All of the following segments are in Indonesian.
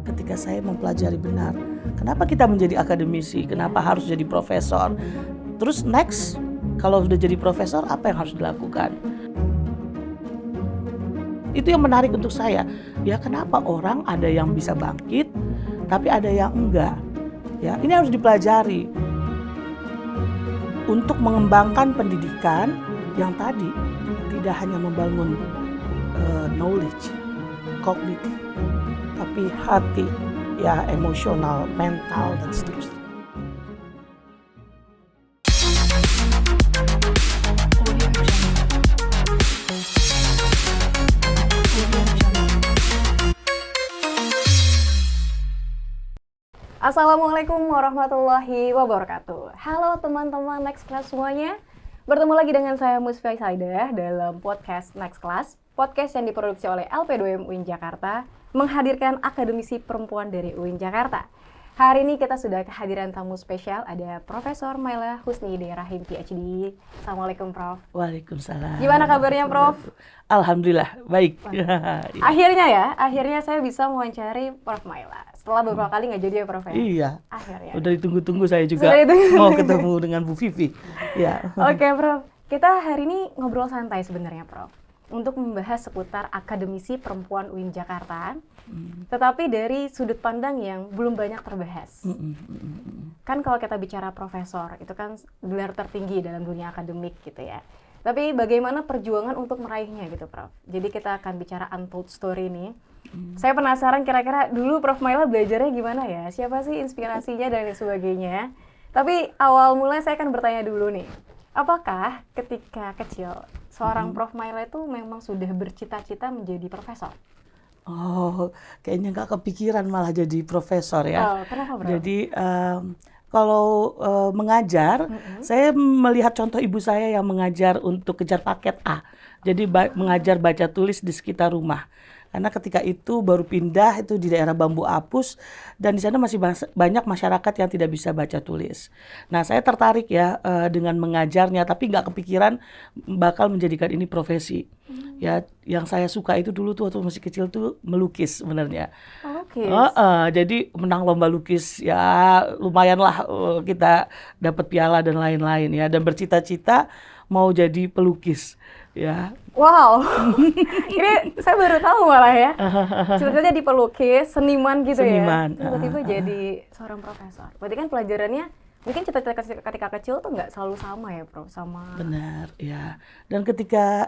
ketika saya mempelajari benar. Kenapa kita menjadi akademisi? Kenapa harus jadi profesor? Terus next, kalau sudah jadi profesor, apa yang harus dilakukan? Itu yang menarik untuk saya. Ya, kenapa orang ada yang bisa bangkit, tapi ada yang enggak? Ya, ini harus dipelajari untuk mengembangkan pendidikan yang tadi tidak hanya membangun knowledge, kognitif, tapi hati, ya emosional, mental dan seterusnya. Assalamualaikum warahmatullahi wabarakatuh. Halo teman-teman Next Class semuanya. Bertemu lagi dengan saya Musfia Saidah dalam podcast Next Class, podcast yang diproduksi oleh LP2M UIN Jakarta, menghadirkan akademisi perempuan dari UIN Jakarta. Hari ini kita sudah kehadiran tamu spesial, ada Profesor Maila Husni Rahim PhD. Assalamualaikum Prof. Waalaikumsalam. Gimana kabarnya Prof? Alhamdulillah, baik. Akhirnya saya bisa mewawancari Prof Maila. Setelah beberapa kali nggak jadi ya Prof ya? Iya. Akhirnya. Udah ditunggu-tunggu saya juga mau ketemu dengan Bu Vivi. Ya. Oke Prof, kita hari ini ngobrol santai sebenarnya Prof. Untuk membahas seputar akademisi perempuan UIN Jakarta. Tetapi dari sudut pandang yang belum banyak terbahas. Kan kalau kita bicara profesor, itu kan gelar tertinggi dalam dunia akademik gitu ya. Tapi bagaimana perjuangan untuk meraihnya gitu Prof. Jadi kita akan bicara untold story ini. Saya penasaran kira-kira dulu Prof Maila belajarnya gimana ya? Siapa sih inspirasinya dan sebagainya? Tapi awal mulai saya akan bertanya dulu nih. Apakah ketika kecil seorang Prof Maila itu memang sudah bercita-cita menjadi profesor? Oh, kayaknya nggak kepikiran malah jadi profesor ya. Oh, kenapa Prof? Jadi kalau mengajar, saya melihat contoh ibu saya yang mengajar untuk kejar paket A. Jadi mengajar baca tulis di sekitar rumah. Karena ketika itu baru pindah itu di daerah Bambu Apus dan di sana masih banyak masyarakat yang tidak bisa baca tulis. Nah, saya tertarik ya dengan mengajarnya, tapi nggak kepikiran bakal menjadikan ini profesi. Ya, yang saya suka itu dulu tuh waktu masih kecil tuh melukis sebenarnya. Jadi menang lomba lukis ya lumayan lah kita dapat piala dan lain-lain ya, dan bercita-cita mau jadi pelukis ya. Wow, ini saya baru tahu malah ya. Cita-citanya di pelukis, seniman gitu ya. Tiba-tiba jadi seorang profesor. Berarti kan pelajarannya mungkin cita-cita ketika kecil tuh nggak selalu sama ya, Prof? Sama. Benar, ya. Dan ketika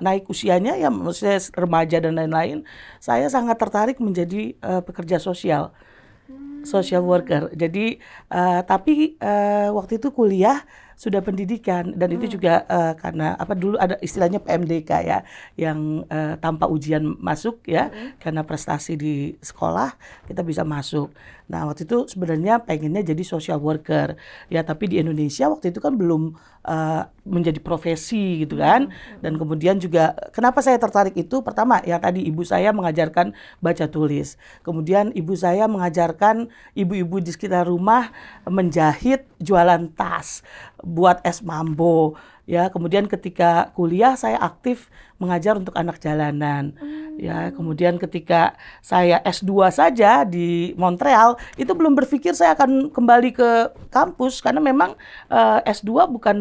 naik usianya ya, maksudnya remaja dan lain-lain, saya sangat tertarik menjadi pekerja sosial. Social worker. Jadi tapi waktu itu kuliah sudah pendidikan dan itu juga karena dulu ada istilahnya PMDK ya, yang tanpa ujian masuk ya, karena prestasi di sekolah kita bisa masuk. Nah, waktu itu sebenarnya pengennya jadi social worker ya, tapi di Indonesia waktu itu kan belum menjadi profesi gitu kan. Dan kemudian juga kenapa saya tertarik itu, pertama yang tadi ibu saya mengajarkan baca tulis. Kemudian ibu saya mengajarkan ibu-ibu di sekitar rumah menjahit, jualan tas, buat es mambo ya. Kemudian ketika kuliah saya aktif mengajar untuk anak jalanan ya. Kemudian ketika saya S2 saja di Montreal itu belum berpikir saya akan kembali ke kampus karena memang S2 bukan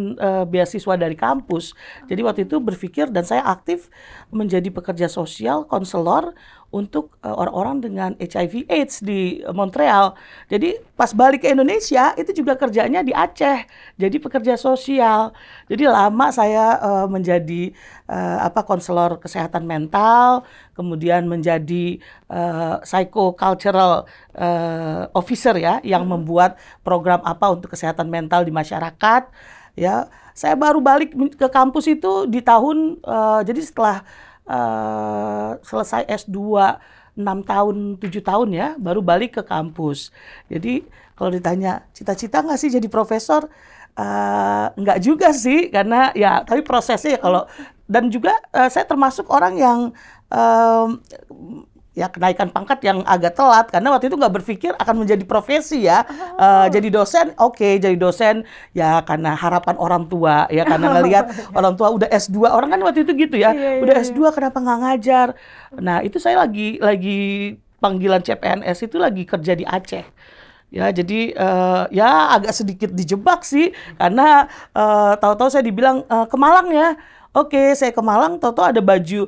beasiswa dari kampus. Jadi waktu itu berpikir dan saya aktif menjadi pekerja sosial, konselor untuk orang-orang dengan HIV/AIDS di Montreal. Jadi pas balik ke Indonesia itu juga kerjanya di Aceh, jadi pekerja sosial. Jadi lama saya menjadi konselor kesehatan mental, kemudian menjadi psychocultural officer ya, yang membuat program apa untuk kesehatan mental di masyarakat. Ya, saya baru balik ke kampus itu di tahun jadi setelah selesai S2 6 tahun, 7 tahun ya, baru balik ke kampus. Jadi kalau ditanya cita-cita nggak sih jadi profesor? Nggak juga sih, karena ya tapi prosesnya ya kalau, dan juga saya termasuk orang yang ya kenaikan pangkat yang agak telat karena waktu itu nggak berpikir akan menjadi profesi ya. Jadi dosen, jadi dosen ya karena harapan orang tua ya, karena ngelihat orang tua udah S2, orang kan waktu itu gitu ya, udah S2 kenapa nggak ngajar. Nah itu saya lagi panggilan CPNS itu lagi kerja di Aceh. Ya, jadi ya agak sedikit dijebak sih karena tahu-tahu saya dibilang ke Malang ya. Oke, saya ke Malang, tahu-tahu ada baju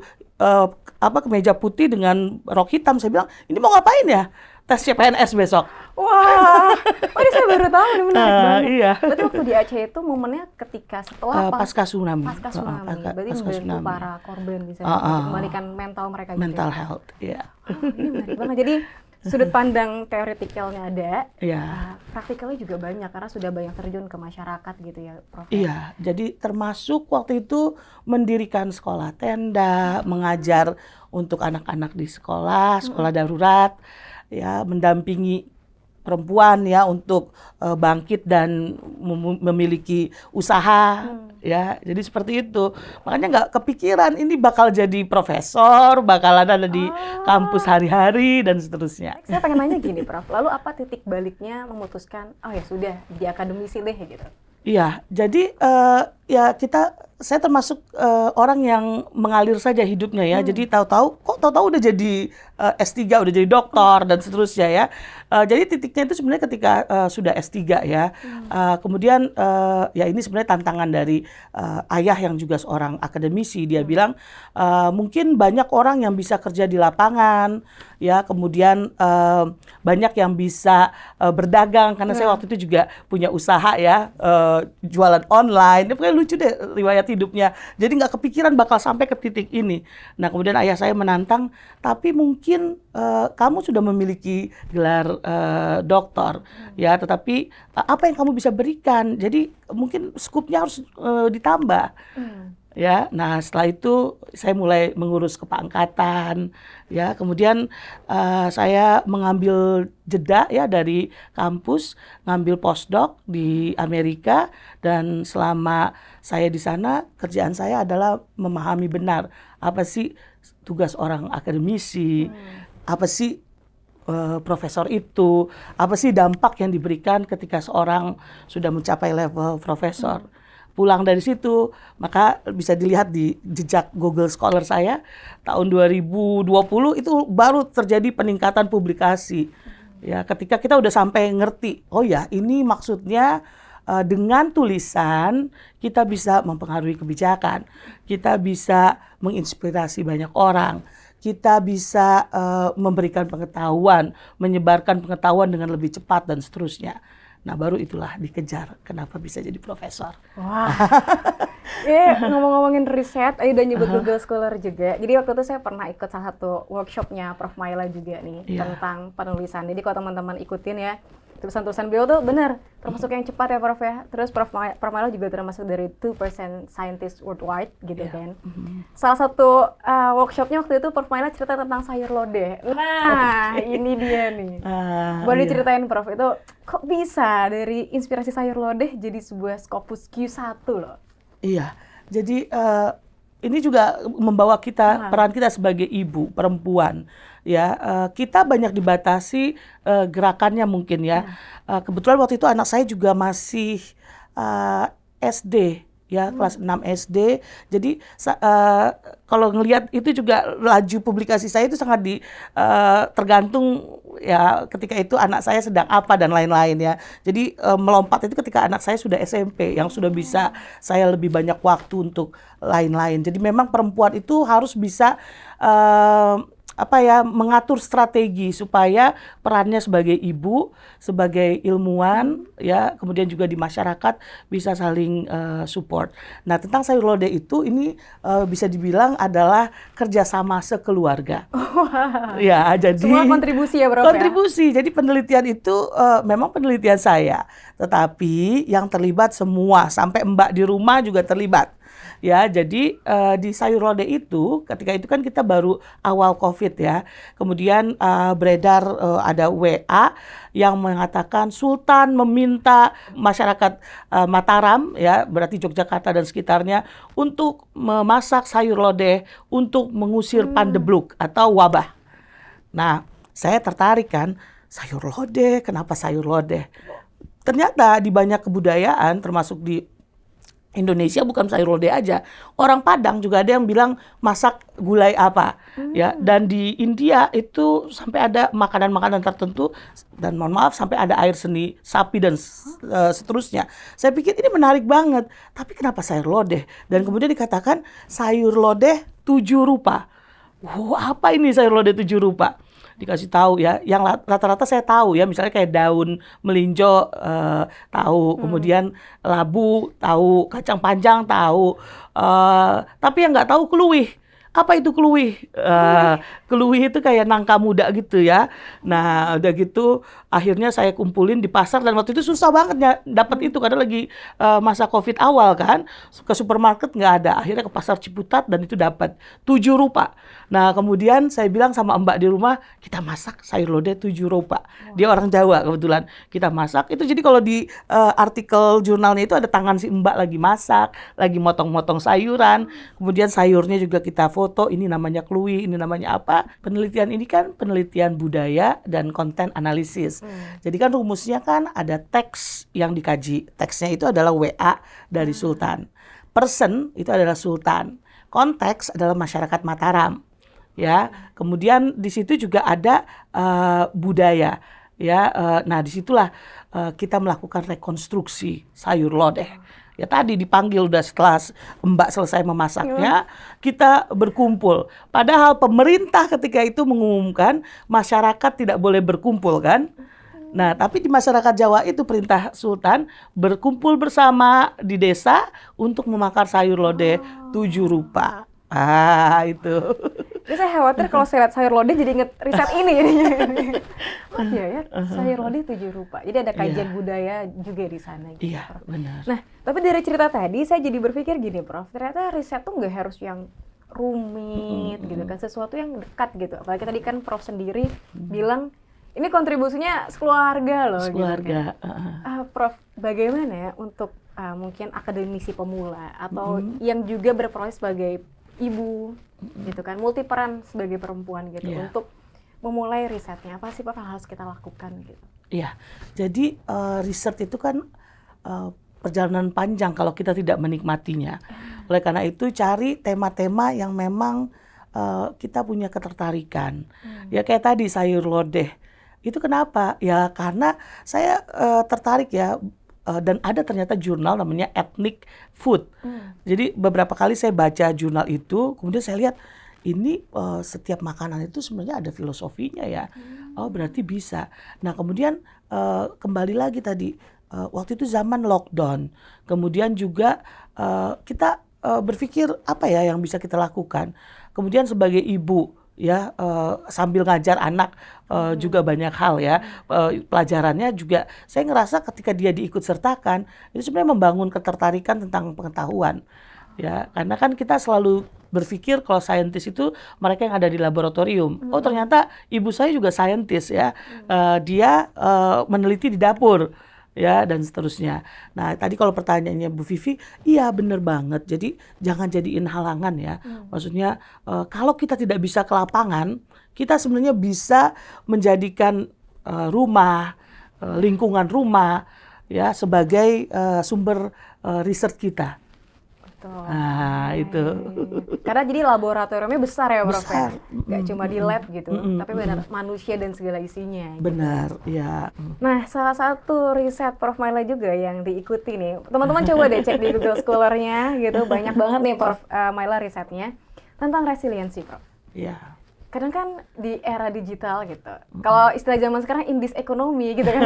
kemeja putih dengan rok hitam. Saya bilang, "Ini mau ngapain ya? Tes CPNS besok." Wah, ini saya baru tahu, ini menarik banget. Iya. Berarti waktu di Aceh itu momennya ketika setelah pasca tsunami. pasca tsunami. Berarti pasca membantu tsunami. para korban bisa kembalikan mental mereka gitu. Mental health, ya. Ini menarik banget. Jadi sudut pandang teoretikalnya ada, Iya. praktikalnya juga banyak karena sudah banyak terjun ke masyarakat gitu ya, Prof. Iya, jadi termasuk waktu itu mendirikan sekolah tenda, mengajar untuk anak-anak di sekolah darurat, ya, mendampingi perempuan ya untuk bangkit dan memiliki usaha, ya. Jadi seperti itu. Makanya nggak kepikiran ini bakal jadi profesor, bakalan ada di kampus hari-hari dan seterusnya. Saya pengen nanya gini, Prof. Lalu apa titik baliknya memutuskan, oh ya sudah, di akademisi deh gitu? Iya, jadi saya termasuk orang yang mengalir saja hidupnya ya. Jadi tahu-tahu udah jadi S3, udah jadi doktor dan seterusnya ya. Jadi titiknya itu sebenarnya ketika sudah S3 ya. Kemudian ya ini sebenarnya tantangan dari ayah yang juga seorang akademisi. Dia bilang mungkin banyak orang yang bisa kerja di lapangan ya. Kemudian banyak yang bisa berdagang karena saya waktu itu juga punya usaha ya, jualan online. Ini pokoknya lucu deh riwayat hidupnya. Jadi nggak kepikiran bakal sampai ke titik ini. Nah kemudian ayah saya menantang, tapi mungkin kamu sudah memiliki gelar doktor, ya. Tetapi apa yang kamu bisa berikan? Jadi mungkin skupnya harus ditambah. Ya, nah setelah itu saya mulai mengurus kepangkatan, ya. Kemudian saya mengambil jeda ya dari kampus, ngambil postdoc di Amerika, dan selama saya di sana kerjaan saya adalah memahami benar apa sih tugas orang akademisi, apa sih profesor itu, apa sih dampak yang diberikan ketika seorang sudah mencapai level profesor. Pulang dari situ, maka bisa dilihat di jejak Google Scholar saya, tahun 2020 itu baru terjadi peningkatan publikasi. Ya, ketika kita udah sampai ngerti, oh ya ini maksudnya dengan tulisan kita bisa mempengaruhi kebijakan, kita bisa menginspirasi banyak orang, kita bisa memberikan pengetahuan, menyebarkan pengetahuan dengan lebih cepat dan seterusnya. Nah baru itulah dikejar kenapa bisa jadi profesor. Wah, ngomong-ngomongin riset, ayo udah nyebut Google Scholar juga. Jadi waktu itu saya pernah ikut salah satu workshopnya Prof. Maila juga nih, tentang penulisan. Jadi kalau teman-teman ikutin ya, tulisan-tulisan beliau tuh benar termasuk yang cepat ya Prof ya. Terus Prof Maila juga termasuk dari 2% scientist worldwide gitu kan. Salah satu workshopnya waktu itu Prof Maila cerita tentang sayur lodeh. Nah ini dia nih. Boleh diceritain Prof, itu kok bisa dari inspirasi sayur lodeh jadi sebuah Scopus Q1 loh? Iya, jadi ini juga membawa kita, peran kita sebagai ibu perempuan. Ya, kita banyak dibatasi gerakannya mungkin ya. Kebetulan waktu itu anak saya juga masih SD ya, kelas 6 SD. Jadi kalau ngelihat itu juga laju publikasi saya itu sangat tergantung ya ketika itu anak saya sedang apa dan lain-lain ya. Jadi melompat itu ketika anak saya sudah SMP yang sudah bisa saya lebih banyak waktu untuk lain-lain. Jadi memang perempuan itu harus bisa mengatur strategi supaya perannya sebagai ibu, sebagai ilmuwan ya, kemudian juga di masyarakat bisa saling support. Nah, tentang sayur lodeh itu ini bisa dibilang adalah kerjasama sekeluarga. Ya, jadi semua kontribusi ya, Prof. Kontribusi. Jadi penelitian itu memang penelitian saya, tetapi yang terlibat semua, sampai Mbak di rumah juga terlibat. Ya, jadi di sayur lodeh itu ketika itu kan kita baru awal COVID ya. Kemudian beredar ada WA yang mengatakan Sultan meminta masyarakat Mataram ya, berarti Yogyakarta dan sekitarnya untuk memasak sayur lodeh untuk mengusir pandebluk atau wabah. Nah, saya tertarik kan, sayur lodeh, kenapa sayur lodeh? Ternyata di banyak kebudayaan termasuk di Indonesia bukan sayur lodeh aja. Orang Padang juga ada yang bilang masak gulai apa. Ya, dan di India itu sampai ada makanan-makanan tertentu dan mohon maaf sampai ada air seni sapi dan seterusnya. Saya pikir ini menarik banget. Tapi kenapa sayur lodeh? Dan kemudian dikatakan sayur lodeh 7 rupa. Wow, apa ini sayur lodeh 7 rupa? Dikasih tahu ya, yang rata-rata saya tahu ya, misalnya kayak daun melinjo tahu, kemudian labu tahu, kacang panjang tahu, tapi yang nggak tahu keluih. Apa itu keluih? Keluih itu kayak nangka muda gitu ya. Nah udah gitu akhirnya saya kumpulin di pasar dan waktu itu susah banget ya dapat itu karena lagi masa COVID awal kan. Ke supermarket nggak ada. Akhirnya ke pasar Ciputat dan itu dapat 7 rupa. Nah kemudian saya bilang sama Mbak di rumah, kita masak sayur lodeh 7 rupa. Dia orang Jawa kebetulan. Kita masak. Itu jadi kalau di artikel jurnalnya itu ada tangan si Mbak lagi masak, lagi motong-motong sayuran. Kemudian sayurnya juga kita foto, ini namanya kluwi, ini namanya apa. Penelitian ini kan penelitian budaya dan konten analisis. Jadi kan rumusnya kan ada teks yang dikaji. Teksnya itu adalah WA dari Sultan. Person itu adalah Sultan. Konteks adalah masyarakat Mataram. Ya, kemudian di situ juga ada budaya. Ya, nah disitulah kita melakukan rekonstruksi sayur lodeh. Ya tadi dipanggil udah setelah Mbak selesai memasaknya, kita berkumpul. Padahal pemerintah ketika itu mengumumkan masyarakat tidak boleh berkumpul kan. Nah tapi di masyarakat Jawa itu perintah Sultan berkumpul bersama di desa untuk memakan sayur lodeh 7 rupa. Itu. Jadi saya khawatir kalau saya lihat sayur lodeh jadi inget riset ini jadinya. Oh iya ya, sayur lodeh 7 rupa. Jadi ada kajian budaya juga di sana gitu. Iya, benar. Nah, tapi dari cerita tadi saya jadi berpikir gini, Prof. Ternyata riset tuh nggak harus yang rumit gitu kan, sesuatu yang dekat gitu. Apalagi tadi kan Prof sendiri bilang ini kontribusinya sekeluarga loh. Sekeluarga. Gitu kan. Prof, bagaimana ya untuk mungkin akademisi pemula atau yang juga berprofesi sebagai ibu gitu kan, multiperan sebagai perempuan gitu untuk memulai risetnya, apa sih Pak yang harus kita lakukan gitu? Iya, jadi riset itu kan perjalanan panjang kalau kita tidak menikmatinya. Oleh karena itu cari tema-tema yang memang kita punya ketertarikan. Ya kayak tadi sayur lodeh. Itu kenapa? Ya karena saya tertarik ya. Dan ada ternyata jurnal namanya Ethnic Food. Jadi beberapa kali saya baca jurnal itu, kemudian saya lihat ini setiap makanan itu sebenarnya ada filosofinya ya. Oh berarti bisa. Nah kemudian kembali lagi tadi, waktu itu zaman lockdown. Kemudian juga kita berpikir apa ya yang bisa kita lakukan. Kemudian sebagai ibu ya sambil ngajar anak juga banyak hal ya, pelajarannya juga saya ngerasa ketika dia diikut sertakan itu sebenarnya membangun ketertarikan tentang pengetahuan ya, karena kan kita selalu berpikir kalau saintis itu mereka yang ada di laboratorium. Oh ternyata ibu saya juga saintis ya, dia meneliti di dapur ya dan seterusnya. Nah tadi kalau pertanyaannya Bu Vivi, iya benar banget. Jadi jangan jadiin halangan ya. Maksudnya kalau kita tidak bisa ke lapangan, kita sebenarnya bisa menjadikan rumah, lingkungan rumah ya sebagai sumber riset kita. Betul. Nah itu. Karena jadi laboratoriumnya besar ya Prof. Besar. Nggak cuma di lab gitu, tapi benar manusia dan segala isinya. Gitu. Benar, ya. Nah, salah satu riset Prof Maila juga yang diikuti nih. Teman-teman coba deh cek di Google Scholar-nya gitu. Banyak banget nih Prof Maila risetnya tentang resiliensi, Prof. Iya. Kadang kan di era digital gitu. Kalau istilah zaman sekarang indis ekonomi gitu kan.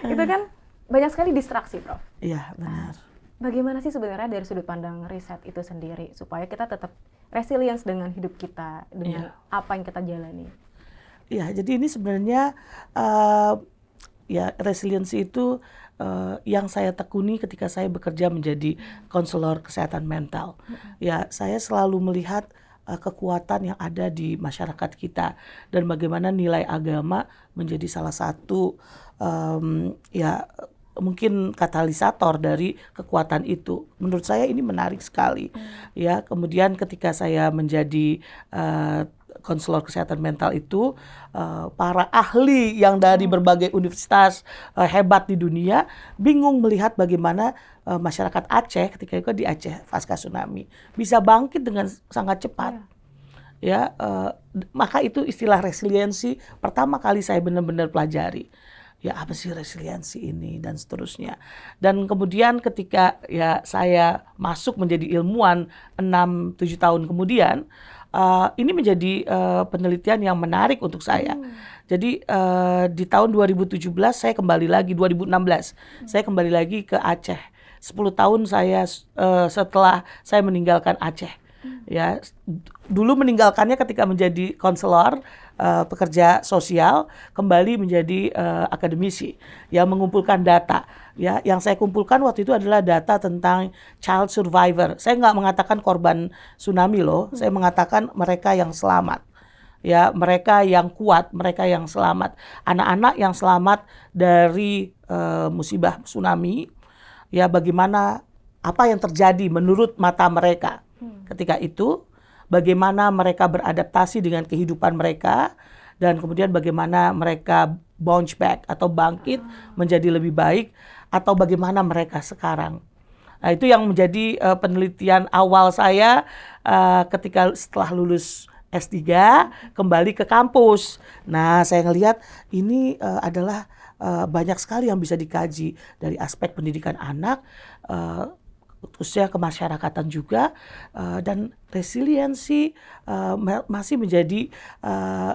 Itu kan banyak sekali distraksi, Prof. Iya, benar. Bagaimana sih sebenarnya dari sudut pandang riset itu sendiri supaya kita tetap resilience dengan hidup kita, dengan apa yang kita jalani? Ya, jadi ini sebenarnya ya resiliensi itu yang saya tekuni ketika saya bekerja menjadi konselor kesehatan mental. Ya, saya selalu melihat kekuatan yang ada di masyarakat kita dan bagaimana nilai agama menjadi salah satu ya mungkin katalisator dari kekuatan itu. Menurut saya ini menarik sekali. Ya, kemudian ketika saya menjadi konselor kesehatan mental itu para ahli yang dari berbagai universitas hebat di dunia bingung melihat bagaimana masyarakat Aceh ketika itu di Aceh pasca tsunami bisa bangkit dengan sangat cepat. Ya, maka itu istilah resiliensi pertama kali saya benar-benar pelajari. Ya apa sih resiliensi ini dan seterusnya. Dan kemudian ketika ya saya masuk menjadi ilmuwan 6-7 tahun kemudian, ini menjadi penelitian yang menarik untuk saya. Jadi di tahun 2017 saya kembali lagi, 2016 saya kembali lagi ke Aceh. 10 tahun saya setelah saya meninggalkan Aceh. Ya, dulu meninggalkannya ketika menjadi konselor pekerja sosial, kembali menjadi akademisi yang mengumpulkan data. Ya, yang saya kumpulkan waktu itu adalah data tentang child survivor. Saya nggak mengatakan korban tsunami loh, saya mengatakan mereka yang selamat. Ya, mereka yang kuat, mereka yang selamat, anak-anak yang selamat dari musibah tsunami. Ya, bagaimana apa yang terjadi menurut mata mereka ketika itu, bagaimana mereka beradaptasi dengan kehidupan mereka, dan kemudian bagaimana mereka bounce back atau bangkit menjadi lebih baik, atau bagaimana mereka sekarang. Nah, itu yang menjadi penelitian awal saya ketika setelah lulus S3 kembali ke kampus. Nah, saya ngelihat ini adalah banyak sekali yang bisa dikaji dari aspek pendidikan anak, khususnya kemasyarakatan juga, dan resiliensi masih menjadi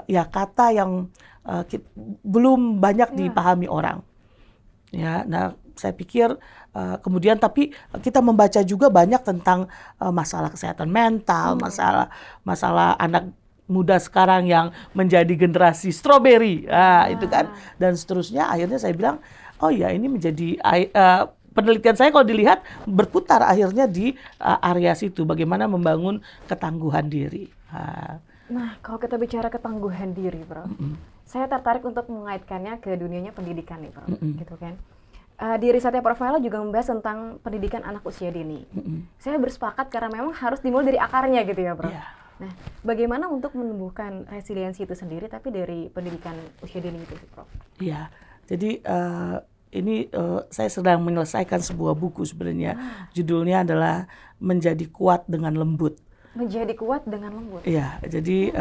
ya kata yang belum banyak dipahami orang. Ya, nah saya pikir kemudian tapi kita membaca juga banyak tentang masalah kesehatan mental, masalah anak muda sekarang yang menjadi generasi strawberry, itu kan, dan seterusnya. Akhirnya saya bilang, oh ya ini menjadi penelitian saya kalau dilihat berputar akhirnya di area situ, bagaimana membangun ketangguhan diri. Nah, kalau kita bicara ketangguhan diri, Prof, saya tertarik untuk mengaitkannya ke dunianya pendidikan nih, Prof, gitu kan. Di risetnya Prof Maela juga membahas tentang pendidikan anak usia dini. Saya bersepakat karena memang harus dimulai dari akarnya gitu ya, Prof. Nah, bagaimana untuk menumbuhkan resiliensi itu sendiri tapi dari pendidikan usia dini itu, Prof? Iya, jadi ini saya sedang menyelesaikan sebuah buku sebenarnya. Judulnya adalah Menjadi Kuat dengan Lembut. Menjadi kuat dengan lembut. Iya, jadi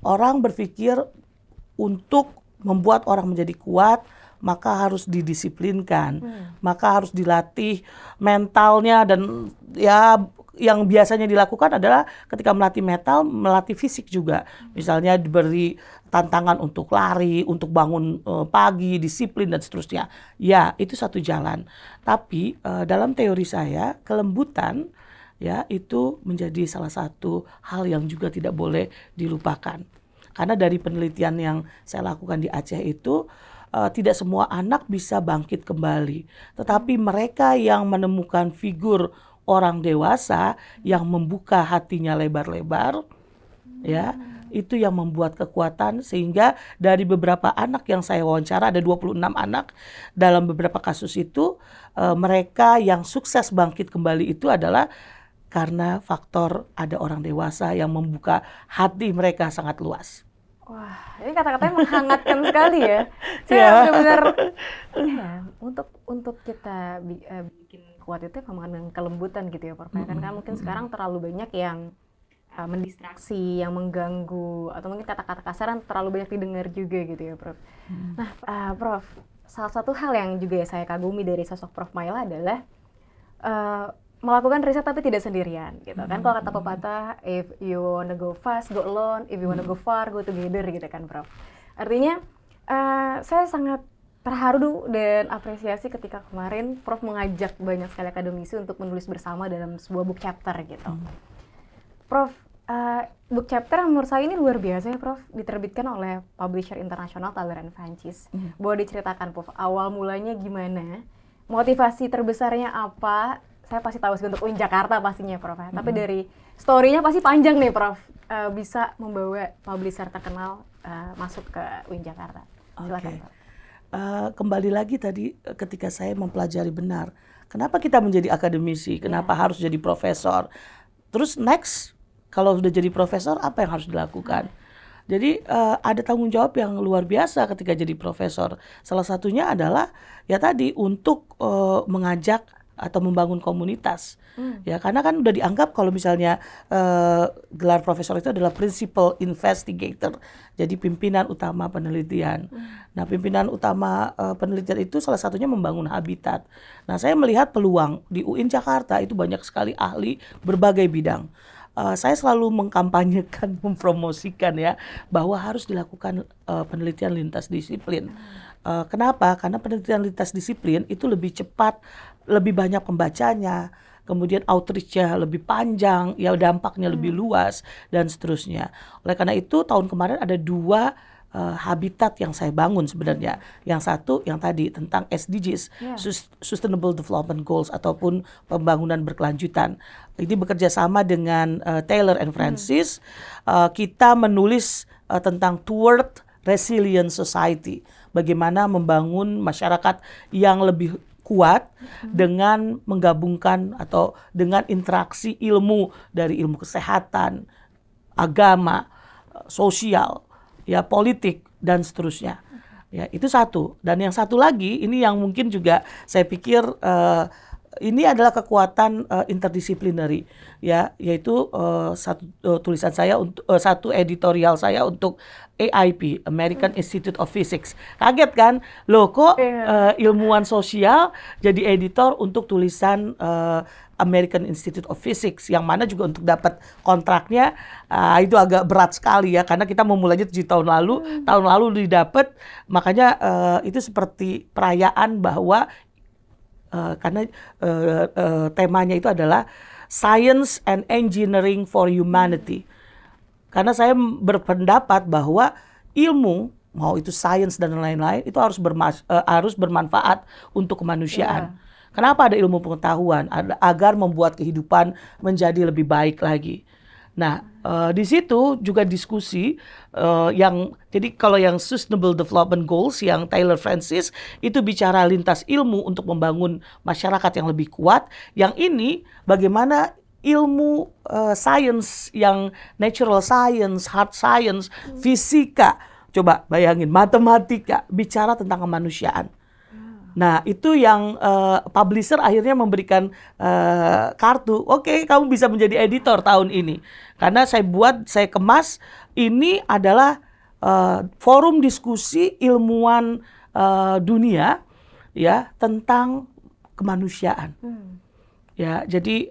orang berpikir untuk membuat orang menjadi kuat maka harus didisiplinkan, maka harus dilatih mentalnya, dan ya yang biasanya dilakukan adalah ketika melatih mental, melatih fisik juga. Misalnya diberi tantangan untuk lari, untuk bangun pagi, disiplin dan seterusnya. Ya, itu satu jalan. Tapi dalam teori saya, kelembutan ya itu menjadi salah satu hal yang juga tidak boleh dilupakan. Karena dari penelitian yang saya lakukan di Aceh itu, tidak semua anak bisa bangkit kembali. Tetapi mereka yang menemukan figur orang dewasa yang membuka hatinya lebar-lebar, ya, itu yang membuat kekuatan. Sehingga dari beberapa anak yang saya wawancara, ada 26 anak, dalam beberapa kasus itu mereka yang sukses bangkit kembali itu adalah karena faktor ada orang dewasa yang membuka hati mereka sangat luas. Wah, ini kata-katanya menghangatkan sekali ya. Saya benar-benar ya, untuk kita bikin kuat itu memang dengan kelembutan gitu ya, Prof. Kan mungkin sekarang terlalu banyak yang mendistraksi, yang mengganggu, atau mungkin kata-kata kasar yang terlalu banyak didengar juga gitu ya, Prof. Nah, Prof, salah satu hal yang juga saya kagumi dari sosok Prof Maela adalah melakukan riset tapi tidak sendirian gitu kan. Kalau kata pepatah, if you wanna go fast, go alone, if you wanna go far, go together gitu kan, Prof. Artinya saya sangat terharu dan apresiasi ketika kemarin Prof mengajak banyak sekali akademisi untuk menulis bersama dalam sebuah book chapter gitu. Prof, book chapter yang menurut saya ini luar biasa ya, Prof, diterbitkan oleh publisher internasional Thaler & Francis. Boleh diceritakan, Prof, awal mulanya gimana, motivasi terbesarnya apa? Saya pasti tahu sih untuk UIN Jakarta pastinya, Prof. Tapi dari story-nya pasti panjang nih, Prof. Bisa membawa publisher terkenal masuk ke UIN Jakarta. Silakan, Prof. Kembali lagi tadi ketika saya mempelajari benar, kenapa kita menjadi akademisi, kenapa harus jadi profesor. Terus next, kalau sudah jadi profesor apa yang harus dilakukan. Jadi ada tanggung jawab yang luar biasa ketika jadi profesor. Salah satunya adalah ya tadi untuk mengajak atau membangun komunitas. Ya, karena kan udah dianggap kalau misalnya gelar profesor itu adalah principal investigator. Jadi pimpinan utama penelitian. Nah, pimpinan utama penelitian itu salah satunya membangun habitat. Nah, saya melihat peluang di UIN Jakarta itu banyak sekali ahli berbagai bidang. Saya selalu mengkampanyekan, mempromosikan ya bahwa harus dilakukan penelitian lintas disiplin. Kenapa? Karena penelitian lintas disiplin itu lebih cepat, lebih banyak pembacanya, kemudian outreach-nya lebih panjang, ya dampaknya lebih luas dan seterusnya. Oleh karena itu tahun kemarin ada 2 habitat yang saya bangun sebenarnya. Yang satu yang tadi tentang SDGs, Sustainable Development Goals ataupun pembangunan berkelanjutan. Ini bekerja sama dengan Taylor and Francis. Kita menulis tentang Toward Resilient Society. Bagaimana membangun masyarakat yang lebih kuat dengan menggabungkan atau dengan interaksi ilmu dari ilmu kesehatan, agama, sosial, ya politik dan seterusnya. Ya, itu satu. Dan yang satu lagi ini yang mungkin juga saya pikir ini adalah kekuatan interdisciplinary, ya, yaitu tulisan saya untuk satu editorial saya untuk AIP, American Institute of Physics. Kaget kan? Loh kok ilmuwan sosial jadi editor untuk tulisan American Institute of Physics, yang mana juga untuk dapat kontraknya itu agak berat sekali ya, karena kita memulainya 7 tahun lalu didapat, makanya itu seperti perayaan bahwa karena temanya itu adalah Science and Engineering for Humanity. Karena saya berpendapat bahwa ilmu, mau itu sains dan lain-lain, itu harus bermanfaat untuk kemanusiaan. Kenapa ada ilmu pengetahuan? Agar membuat kehidupan menjadi lebih baik lagi. Nah, di situ juga diskusi jadi kalau yang Sustainable Development Goals yang Taylor Francis itu bicara lintas ilmu untuk membangun masyarakat yang lebih kuat. Yang ini bagaimana ilmu science yang natural science, hard science, fisika, coba bayangin matematika bicara tentang kemanusiaan. Nah, itu yang publisher akhirnya memberikan kartu. Oke, kamu bisa menjadi editor tahun ini. Karena saya kemas, ini adalah forum diskusi ilmuwan dunia ya tentang kemanusiaan. Ya, jadi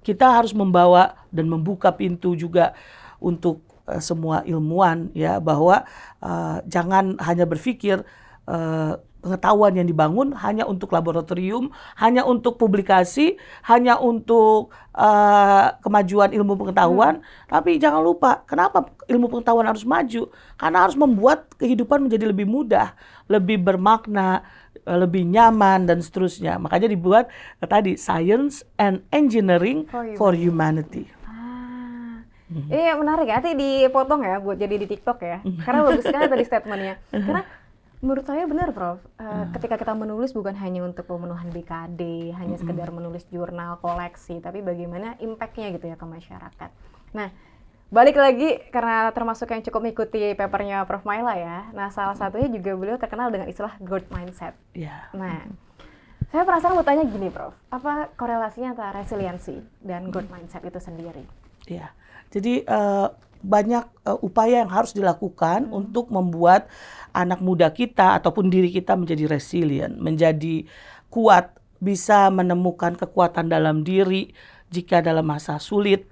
kita harus membawa dan membuka pintu juga untuk semua ilmuwan ya, bahwa jangan hanya berpikir pengetahuan yang dibangun hanya untuk laboratorium, hanya untuk publikasi, hanya untuk kemajuan ilmu pengetahuan. Tapi jangan lupa, kenapa ilmu pengetahuan harus maju? Karena harus membuat kehidupan menjadi lebih mudah, lebih bermakna, lebih nyaman, dan seterusnya. Makanya dibuat tadi Science and Engineering for Humanity. Ini menarik ya, nanti dipotong ya buat jadi di TikTok ya. Karena bagus sekali tadi statementnya. Karena menurut saya benar, Prof. Ketika kita menulis bukan hanya untuk pemenuhan BKD, hanya sekedar menulis jurnal koleksi, tapi bagaimana impact-nya gitu ya ke masyarakat. Nah, balik lagi karena termasuk yang cukup mengikuti papernya Prof. Maila ya. Nah, salah satunya juga beliau terkenal dengan istilah growth mindset. Nah, saya penasaran mau tanya gini, Prof. Apa korelasinya antara resiliensi dan growth mindset itu sendiri? Ya, jadi banyak upaya yang harus dilakukan untuk membuat anak muda kita ataupun diri kita menjadi resilient, menjadi kuat, bisa menemukan kekuatan dalam diri jika dalam masa sulit,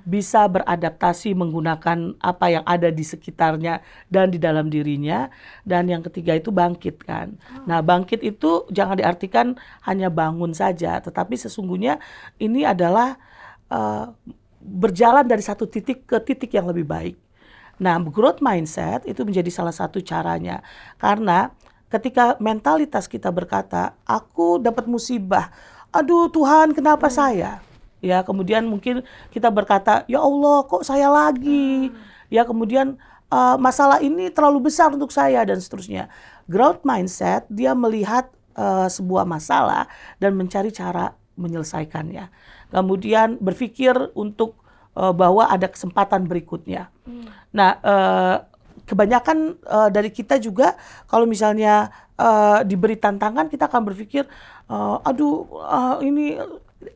bisa beradaptasi menggunakan apa yang ada di sekitarnya dan di dalam dirinya, dan yang ketiga itu bangkit kan. Nah, bangkit itu jangan diartikan hanya bangun saja, tetapi sesungguhnya ini adalah berjalan dari satu titik ke titik yang lebih baik. Nah, growth mindset itu menjadi salah satu caranya. Karena ketika mentalitas kita berkata, aku dapat musibah, aduh Tuhan kenapa saya? Ya, kemudian mungkin kita berkata, ya Allah kok saya lagi? Ya, kemudian masalah ini terlalu besar untuk saya dan seterusnya. Growth mindset, dia melihat sebuah masalah dan mencari cara menyelesaikannya. Kemudian berpikir untuk bahwa ada kesempatan berikutnya. Nah, kebanyakan dari kita juga kalau misalnya diberi tantangan, kita akan berpikir, ini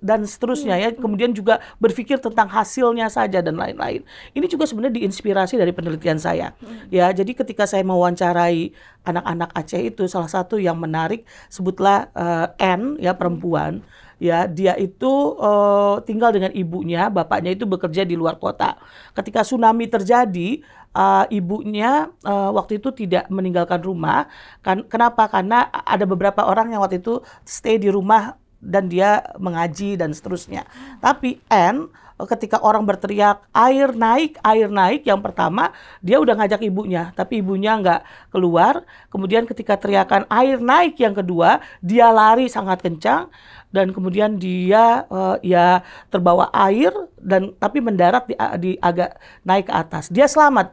dan seterusnya ya. Kemudian juga berpikir tentang hasilnya saja dan lain-lain. Ini juga sebenarnya diinspirasi dari penelitian saya. Ya, jadi ketika saya mewawancarai anak-anak Aceh itu, salah satu yang menarik sebutlah N ya, perempuan. Ya, dia itu tinggal dengan ibunya, bapaknya itu bekerja di luar kota. Ketika tsunami terjadi, ibunya waktu itu tidak meninggalkan rumah. Kenapa? Karena ada beberapa orang yang waktu itu stay di rumah dan dia mengaji dan seterusnya. Tapi N, ketika orang berteriak air naik, yang pertama dia udah ngajak ibunya, tapi ibunya nggak keluar. Kemudian ketika teriakan air naik yang kedua, dia lari sangat kencang dan kemudian dia ya terbawa air dan tapi mendarat di agak naik ke atas. Dia selamat,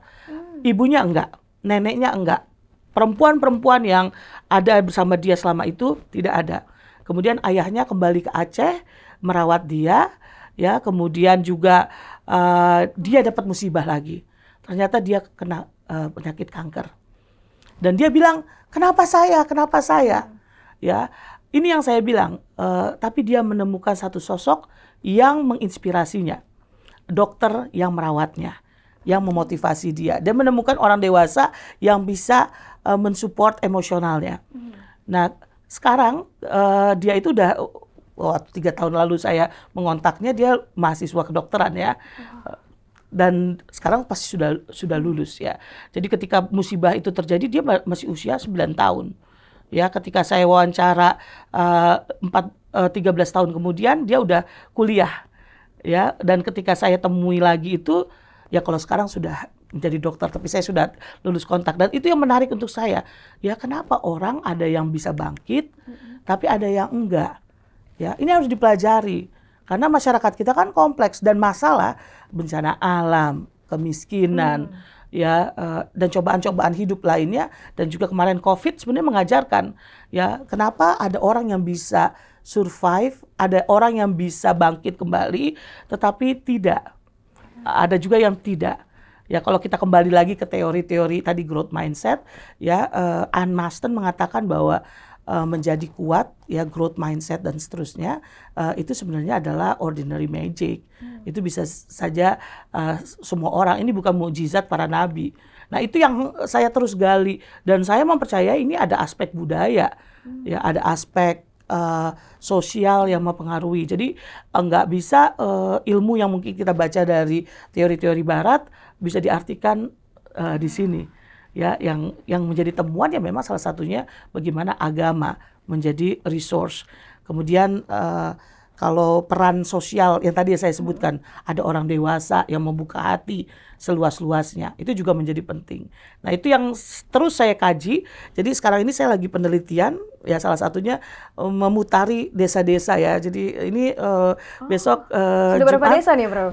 ibunya enggak, neneknya enggak. Perempuan-perempuan yang ada bersama dia selama itu tidak ada. Kemudian ayahnya kembali ke Aceh merawat dia, ya. Kemudian juga dia dapat musibah lagi. Ternyata dia kena penyakit kanker. Dan dia bilang, kenapa saya? Ya, ini yang saya bilang. Tapi dia menemukan satu sosok yang menginspirasinya, dokter yang merawatnya, yang memotivasi dia, dan menemukan orang dewasa yang bisa mensupport emosionalnya. Nah, sekarang dia itu udah waktu 3 tahun lalu saya mengontaknya, dia mahasiswa kedokteran ya. Dan sekarang pasti sudah lulus ya. Jadi ketika musibah itu terjadi dia masih usia 9 tahun. Ya, ketika saya wawancara 13 tahun kemudian dia udah kuliah. Ya, dan ketika saya temui lagi itu ya kalau sekarang sudah menjadi dokter, tapi saya sudah lulus kontak. Dan itu yang menarik untuk saya. Ya, kenapa orang ada yang bisa bangkit, tapi ada yang enggak. Ya, ini harus dipelajari. Karena masyarakat kita kan kompleks dan masalah bencana alam, kemiskinan, ya, dan cobaan-cobaan hidup lainnya. Dan juga kemarin COVID sebenarnya mengajarkan, ya, kenapa ada orang yang bisa survive, ada orang yang bisa bangkit kembali, tetapi tidak. Ada juga yang tidak. Ya, kalau kita kembali lagi ke teori-teori tadi growth mindset, ya, Ann Masten mengatakan bahwa menjadi kuat, ya, growth mindset dan seterusnya, itu sebenarnya adalah ordinary magic. Itu bisa saja semua orang. Ini bukan mukjizat para nabi. Nah, itu yang saya terus gali dan saya mempercayai ini ada aspek budaya, ya, ada aspek sosial yang mempengaruhi. Jadi nggak bisa ilmu yang mungkin kita baca dari teori-teori Barat bisa diartikan di sini, ya. Yang menjadi temuan ya memang salah satunya bagaimana agama menjadi resource. Kemudian kalau peran sosial yang tadi saya sebutkan, ada orang dewasa yang membuka hati seluas-luasnya, itu juga menjadi penting. Nah, itu yang terus saya kaji. Jadi sekarang ini saya lagi penelitian, ya, salah satunya memutari desa-desa ya. Jadi ini besok sudah berapa Jumat, desa nih, Bro?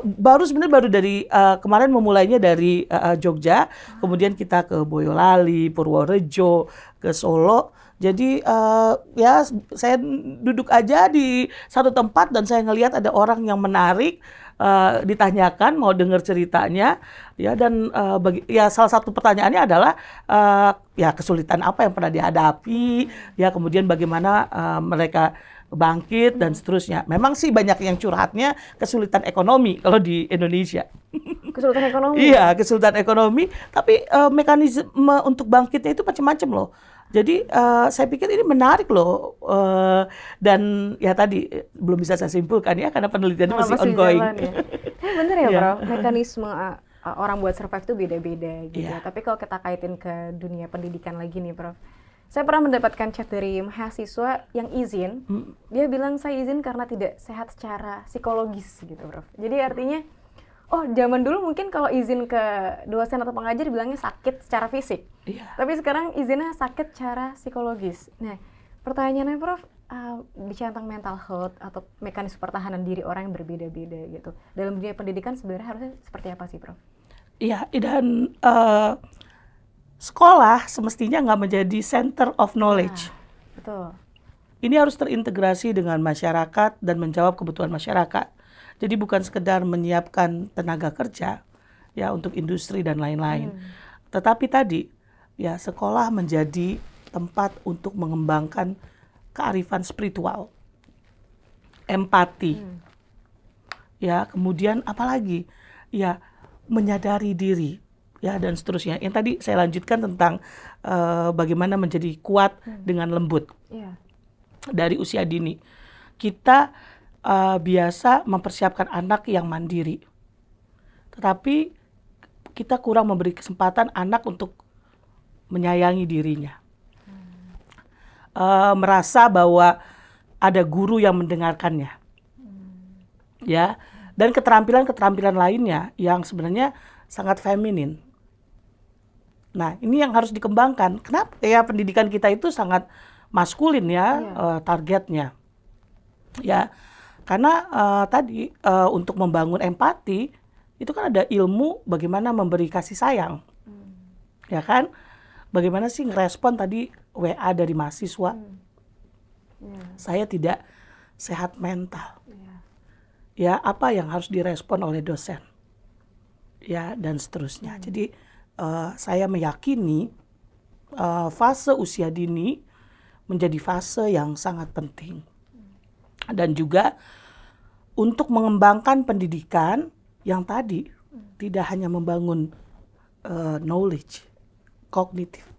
Baru dari kemarin memulainya dari Jogja, kemudian kita ke Boyolali, Purworejo, ke Solo. Jadi ya saya duduk aja di satu tempat dan saya ngelihat ada orang yang menarik, ditanyakan mau dengar ceritanya, ya, dan ya salah satu pertanyaannya adalah ya kesulitan apa yang pernah dihadapi, ya, kemudian bagaimana mereka bangkit dan seterusnya. Memang sih banyak yang curhatnya kesulitan ekonomi kalau di Indonesia. Kesulitan ekonomi? Iya, kesulitan ekonomi, tapi mekanisme untuk bangkitnya itu macam-macam loh. Jadi saya pikir ini menarik loh, dan ya tadi belum bisa saya simpulkan ya karena penelitiannya masih ongoing. Jalan, ya. Bener ya, Iya. Bro, mekanisme orang buat survive itu beda-beda gitu. Iya. Tapi kalau kita kaitin ke dunia pendidikan lagi nih, Prof. Saya pernah mendapatkan chat dari mahasiswa yang izin. Dia bilang saya izin karena tidak sehat secara psikologis gitu, Prof. Jadi artinya, oh, zaman dulu mungkin kalau izin ke dosen atau pengajar bilangnya sakit secara fisik. Iya. Tapi sekarang izinnya sakit secara psikologis. Nah, pertanyaannya, Prof, bicara tentang mental health atau mekanisme pertahanan diri orang yang berbeda-beda gitu. Dalam dunia pendidikan sebenarnya harusnya seperti apa sih, Prof? Iya, dan sekolah semestinya nggak menjadi center of knowledge. Betul. Ini harus terintegrasi dengan masyarakat dan menjawab kebutuhan masyarakat. Jadi bukan sekedar menyiapkan tenaga kerja ya untuk industri dan lain-lain. Tetapi tadi ya sekolah menjadi tempat untuk mengembangkan kearifan spiritual, empati. Ya, kemudian apalagi? Ya, menyadari diri ya dan seterusnya. Yang tadi saya lanjutkan tentang bagaimana menjadi kuat dengan lembut. Dari usia dini. Kita biasa mempersiapkan anak yang mandiri. Tetapi kita kurang memberi kesempatan anak untuk menyayangi dirinya. Merasa bahwa ada guru yang mendengarkannya. Ya, dan keterampilan-keterampilan lainnya yang sebenarnya sangat feminin. Nah, ini yang harus dikembangkan. Kenapa? Ya, pendidikan kita itu sangat maskulin ya, targetnya. Ya, karena tadi untuk membangun empati itu kan ada ilmu bagaimana memberi kasih sayang. Ya kan? Bagaimana sih ngerespon tadi WA dari mahasiswa? Saya tidak sehat mental. Ya, apa yang harus direspon oleh dosen? Ya, dan seterusnya. Jadi saya meyakini fase usia dini menjadi fase yang sangat penting. Dan juga untuk mengembangkan pendidikan yang tadi tidak hanya membangun knowledge, kognitif,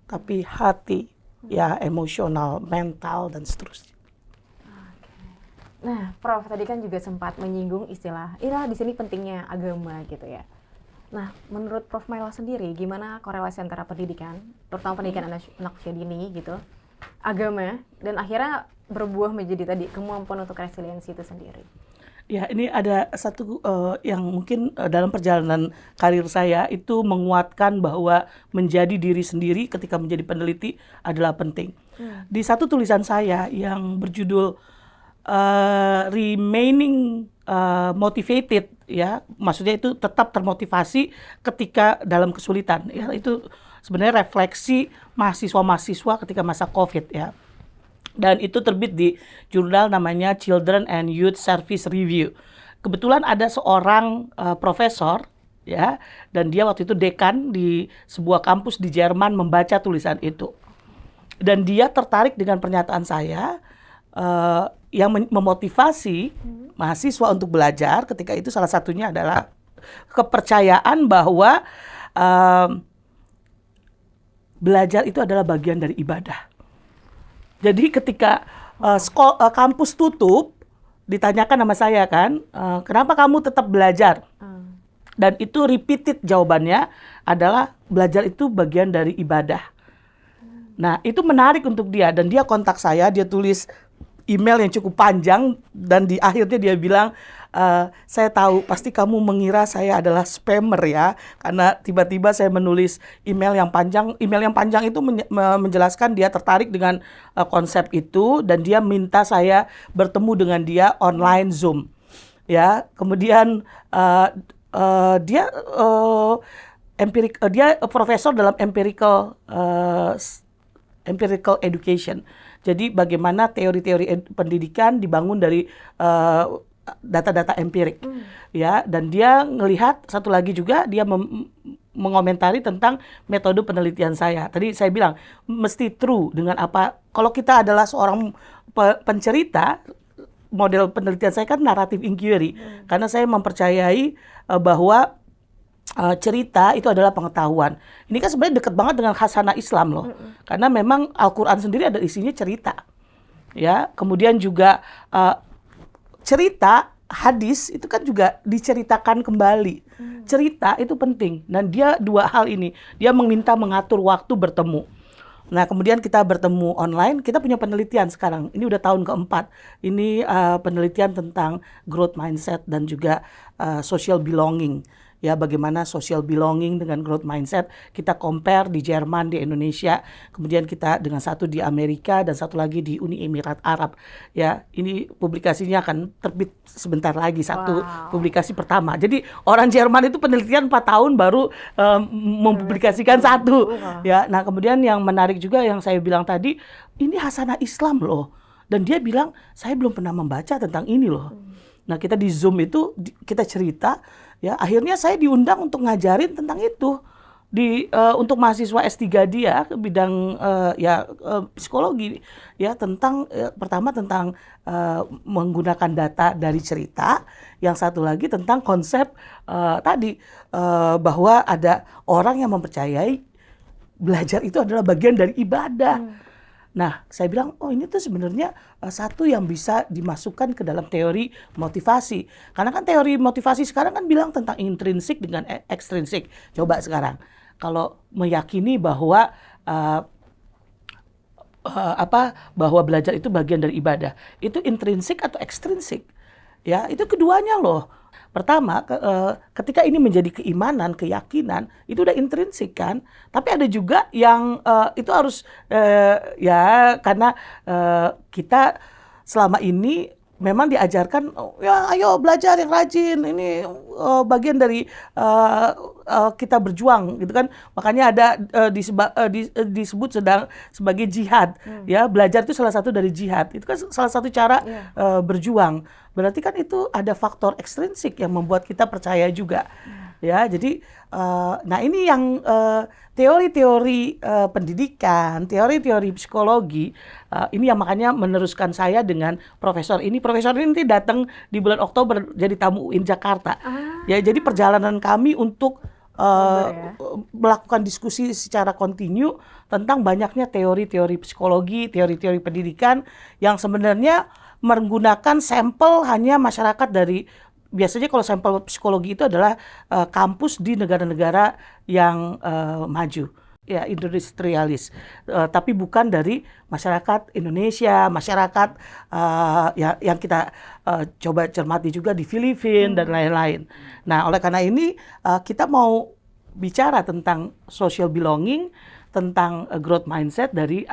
tapi hati, ya emosional, mental, dan seterusnya. Nah, Prof tadi kan juga sempat menyinggung istilah, inilah di sini pentingnya agama gitu ya. Nah, menurut Prof Maila sendiri, gimana korelasi antara pendidikan, terutama pendidikan anak usia dini gitu, agama, dan akhirnya berbuah menjadi tadi kemampuan untuk resiliensi itu sendiri? Ya, ini ada satu yang mungkin dalam perjalanan karir saya itu menguatkan bahwa menjadi diri sendiri ketika menjadi peneliti adalah penting. Di satu tulisan saya yang berjudul Remaining Motivated, ya, maksudnya itu tetap termotivasi ketika dalam kesulitan. Ya, itu sebenarnya refleksi mahasiswa-mahasiswa ketika masa COVID ya. Dan itu terbit di jurnal namanya Children and Youth Service Review. Kebetulan ada seorang profesor ya, dan dia waktu itu dekan di sebuah kampus di Jerman membaca tulisan itu. Dan dia tertarik dengan pernyataan saya yang memotivasi mahasiswa untuk belajar. Ketika itu salah satunya adalah kepercayaan bahwa belajar itu adalah bagian dari ibadah. Jadi ketika kampus tutup, ditanyakan sama saya kan, kenapa kamu tetap belajar? Dan itu repeated jawabannya adalah belajar itu bagian dari ibadah. Nah, itu menarik untuk dia dan dia kontak saya, dia tulis email yang cukup panjang dan di akhirnya dia bilang, saya tahu pasti kamu mengira saya adalah spammer ya, karena tiba-tiba saya menulis email yang panjang. Email yang panjang itu menjelaskan dia tertarik dengan konsep itu dan dia minta saya bertemu dengan dia online Zoom. Ya, kemudian dia dia profesor dalam empirical education. Jadi bagaimana teori-teori pendidikan dibangun dari data-data empirik, ya. Dan dia ngelihat satu lagi juga dia mengomentari tentang metode penelitian saya. Tadi saya bilang mesti true dengan apa. Kalau kita adalah seorang pencerita, model penelitian saya kan narrative inquiry, karena saya mempercayai bahwa cerita itu adalah pengetahuan. Ini kan sebenarnya dekat banget dengan khasanah Islam loh. Karena memang Al-Quran sendiri ada isinya cerita. Ya, kemudian juga cerita, hadis itu kan juga diceritakan kembali. Cerita itu penting. Dan dia dua hal ini. Dia meminta mengatur waktu bertemu. Nah, kemudian kita bertemu online, kita punya penelitian sekarang. Ini udah tahun keempat. Ini penelitian tentang growth mindset dan juga social belonging. Ya, bagaimana social belonging dengan growth mindset kita compare di Jerman, di Indonesia, kemudian kita dengan satu di Amerika dan satu lagi di Uni Emirat Arab. Ya, ini publikasinya akan terbit sebentar lagi, satu publikasi pertama. Jadi orang Jerman itu penelitian 4 tahun baru mempublikasikan satu. Ya, nah kemudian yang menarik juga yang saya bilang tadi, ini khasanah Islam loh. Dan dia bilang, saya belum pernah membaca tentang ini loh. Nah, kita di Zoom itu kita cerita, ya akhirnya saya diundang untuk ngajarin tentang itu untuk mahasiswa S3 dia ke bidang psikologi, ya tentang pertama tentang menggunakan data dari cerita, yang satu lagi tentang konsep bahwa ada orang yang mempercayai belajar itu adalah bagian dari ibadah. Nah, saya bilang, oh ini tuh sebenarnya satu yang bisa dimasukkan ke dalam teori motivasi. Karena kan teori motivasi sekarang kan bilang tentang intrinsik dengan ekstrinsik. Coba sekarang, kalau meyakini bahwa bahwa belajar itu bagian dari ibadah, itu intrinsik atau ekstrinsik? Ya, itu keduanya loh. Pertama, ketika ini menjadi keimanan, keyakinan, itu udah intrinsik kan. Tapi ada juga yang itu harus karena kita selama ini memang diajarkan, ya ayo belajar yang rajin, ini bagian dari kita berjuang gitu kan. Makanya ada disebut sebagai jihad. Ya, belajar itu salah satu dari jihad. Itu kan salah satu cara berjuang. Berarti kan itu ada faktor ekstrinsik yang membuat kita percaya juga. Ya, jadi nah ini yang teori-teori pendidikan, teori-teori psikologi, ini yang makanya meneruskan saya dengan profesor ini. Profesor ini nanti datang di bulan Oktober jadi tamu UIN Jakarta. Ya, jadi perjalanan kami untuk melakukan diskusi secara kontinu tentang banyaknya teori-teori psikologi, teori-teori pendidikan yang sebenarnya menggunakan sampel hanya masyarakat dari, biasanya kalau sampel psikologi itu adalah kampus di negara-negara yang maju, ya industrialis, tapi bukan dari masyarakat Indonesia, masyarakat yang kita coba cermati juga di Filipina dan lain-lain. Nah, oleh karena ini kita mau bicara tentang social belonging, tentang growth mindset dari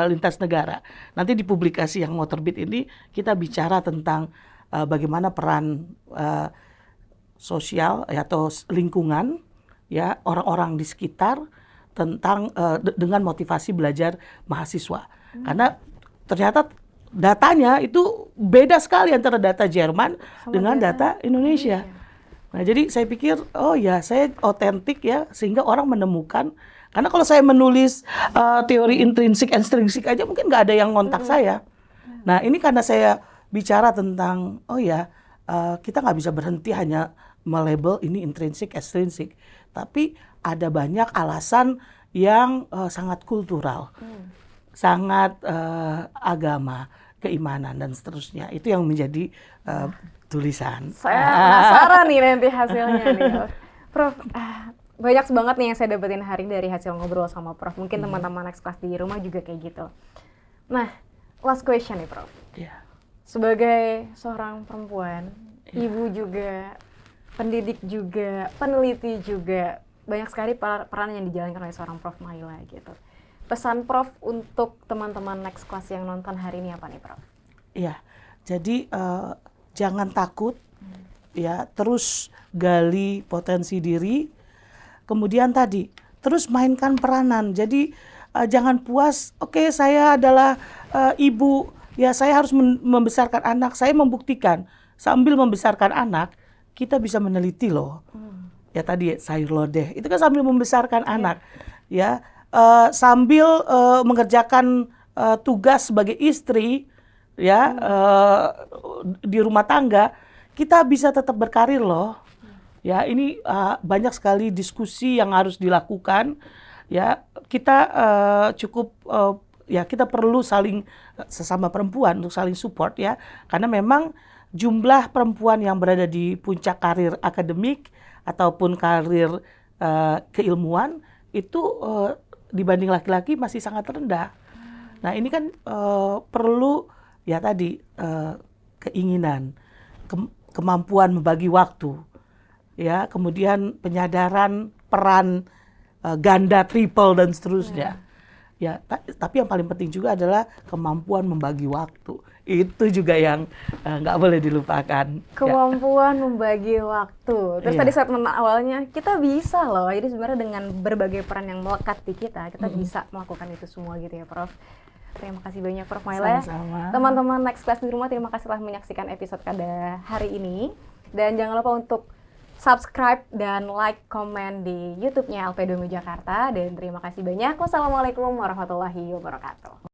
lintas negara. Nanti di publikasi yang mau terbit ini kita bicara tentang bagaimana peran sosial atau lingkungan, ya orang-orang di sekitar tentang dengan motivasi belajar mahasiswa. Karena ternyata datanya itu beda sekali antara data Jerman dengan data Indonesia. Nah, jadi saya pikir, oh ya, saya otentik ya, sehingga orang menemukan. Karena kalau saya menulis teori intrinsik, ekstrinsik aja mungkin nggak ada yang ngontak saya. Nah, ini karena saya bicara tentang, oh ya, kita nggak bisa berhenti hanya melabel ini intrinsik, ekstrinsik. Tapi ada banyak alasan yang sangat kultural, sangat agama, keimanan, dan seterusnya. Itu yang menjadi tulisan. Saya penasaran nih nanti hasilnya nih, Prof. Banyak banget nih yang saya dapetin hari dari hasil ngobrol sama Prof. Mungkin teman-teman next class di rumah juga kayak gitu. Nah, last question nih, Prof. Sebagai seorang perempuan, ibu juga, pendidik juga, peneliti juga, banyak sekali peran yang dijalankan oleh seorang Prof. Maila gitu. Pesan Prof untuk teman-teman next class yang nonton hari ini apa nih, Prof? Iya, jadi jangan takut, ya terus gali potensi diri. Kemudian tadi, terus mainkan peranan. Jadi jangan puas, oke, saya adalah ibu, ya saya harus membesarkan anak. Saya membuktikan, sambil membesarkan anak, kita bisa meneliti loh. Ya tadi sayur lodeh, itu kan sambil membesarkan anak. Ya, sambil mengerjakan tugas sebagai istri, ya di rumah tangga, kita bisa tetap berkarir loh. Ya, ini banyak sekali diskusi yang harus dilakukan. Ya, kita kita perlu saling sesama perempuan untuk saling support ya. Karena memang jumlah perempuan yang berada di puncak karir akademik ataupun karir keilmuan itu dibanding laki-laki masih sangat rendah. Nah, ini kan perlu ya tadi keinginan, kemampuan membagi waktu. Ya, kemudian penyadaran peran ganda, triple dan seterusnya. Ya, tapi yang paling penting juga adalah kemampuan membagi waktu. Itu juga yang nggak boleh dilupakan. Kemampuan membagi waktu. Terus tadi statement awalnya kita bisa loh. Jadi sebenarnya dengan berbagai peran yang melekat di kita bisa melakukan itu semua gitu ya, Prof. Terima kasih banyak Prof Maila. Sama-sama. Teman-teman Next Class di rumah, terima kasih telah menyaksikan episode pada hari ini. Dan jangan lupa untuk subscribe dan like, komen di YouTube-nya LP Domi Jakarta. Dan terima kasih banyak. Wassalamualaikum warahmatullahi wabarakatuh.